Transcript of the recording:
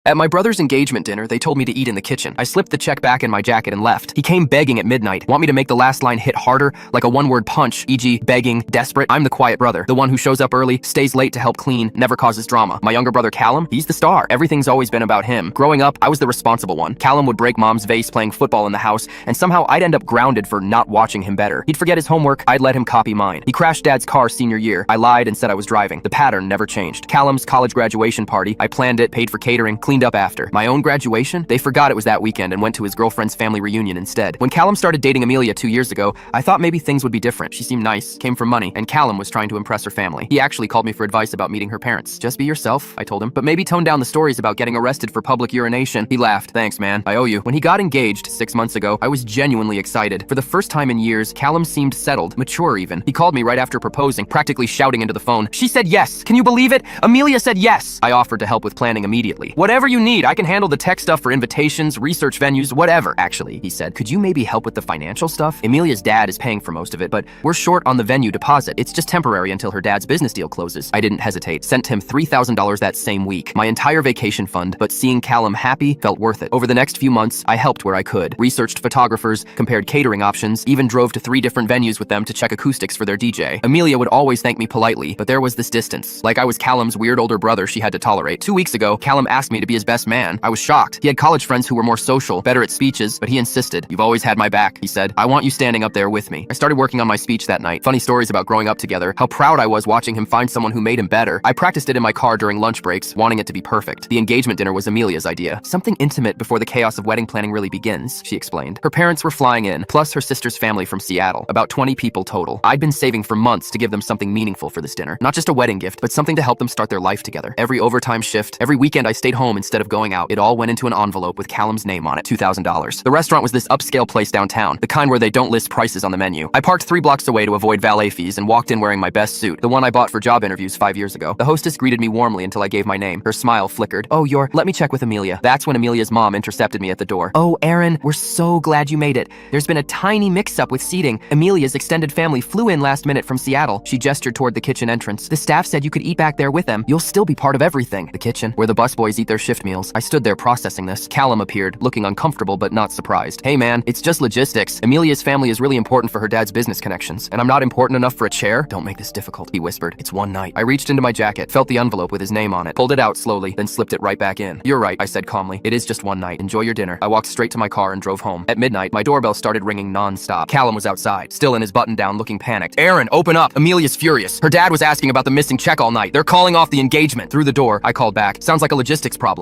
At my brother's engagement dinner, they told me to eat in the kitchen. I slipped the check back in my jacket and left. He came begging at midnight, want me to make the last line hit harder, like a one-word punch, e.g. begging, desperate. I'm the quiet brother, the one who shows up early, stays late to help clean, never causes drama. My younger brother Callum, he's the star. Everything's always been about him. Growing up, I was the responsible one. Callum would break mom's vase playing football in the house, and somehow I'd end up grounded for not watching him better. He'd forget his homework, I'd let him copy mine. He crashed dad's car senior year. I lied and said I was driving. The pattern never changed. Callum's college graduation party, I planned it, paid for catering, cleaned up after. My own graduation? They forgot it was that weekend and went to his girlfriend's family reunion instead. When Callum started dating Amelia 2 years ago, I thought maybe things would be different. She seemed nice, came from money, and Callum was trying to impress her family. He actually called me for advice about meeting her parents. Just be yourself, I told him, but maybe tone down the stories about getting arrested for public urination. He laughed. Thanks, man. I owe you. When he got engaged 6 months ago, I was genuinely excited. For the first time in years, Callum seemed settled, mature even. He called me right after proposing, practically shouting into the phone, "She said yes! Can you believe it? Amelia said yes!" I offered to help with planning immediately. "Whatever you need, I can handle the tech stuff for invitations, research venues, whatever." Actually, he said, "Could you maybe help with the financial stuff? Amelia's dad is paying for most of it, but we're short on the venue deposit. It's just temporary until her dad's business deal closes." I didn't hesitate. Sent him $3,000 that same week. My entire vacation fund, but seeing Callum happy felt worth it. Over the next few months, I helped where I could. Researched photographers, compared catering options, even drove to 3 different venues with them to check acoustics for their DJ. Amelia would always thank me politely, but there was this distance. Like I was Callum's weird older brother she had to tolerate. 2 weeks ago, Callum asked me to be his best man. I was shocked. He had college friends who were more social, better at speeches, but he insisted. "You've always had my back," he said. "I want you standing up there with me." I started working on my speech that night. Funny stories about growing up together, how proud I was watching him find someone who made him better. I practiced it in my car during lunch breaks, wanting it to be perfect. The engagement dinner was Amelia's idea. Something intimate before the chaos of wedding planning really begins, she explained. Her parents were flying in, plus her sister's family from Seattle. About 20 people total. I'd been saving for months to give them something meaningful for this dinner. Not just a wedding gift, but something to help them start their life together. Every overtime shift, every weekend I stayed home instead of going out, it all went into an envelope with Callum's name on it, $2,000. The restaurant was this upscale place downtown, the kind where they don't list prices on the menu. I parked 3 blocks away to avoid valet fees and walked in wearing my best suit, the one I bought for job interviews 5 years ago. The hostess greeted me warmly until I gave my name. Her smile flickered. "Oh, let me check with Amelia." That's when Amelia's mom intercepted me at the door. "Oh, Aaron, we're so glad you made it. There's been a tiny mix-up with seating. Amelia's extended family flew in last minute from Seattle." She gestured toward the kitchen entrance. "The staff said you could eat back there with them. You'll still be part of everything." The kitchen, where the busboys eat their shift meals. I stood there processing this. Callum appeared, looking uncomfortable but not surprised. "Hey man, it's just logistics. Amelia's family is really important for her dad's business connections, and I'm not important enough for a chair? Don't make this difficult," he whispered. "It's one night." I reached into my jacket, felt the envelope with his name on it, pulled it out slowly, then slipped it right back in. "You're right," I said calmly. "It is just one night. Enjoy your dinner." I walked straight to my car and drove home. At midnight, my doorbell started ringing non-stop. Callum was outside, still in his button-down, looking panicked. "Aaron, open up! Amelia's furious. Her dad was asking about the missing check all night. They're calling off the engagement." Through the door, I called back. "Sounds like a logistics problem.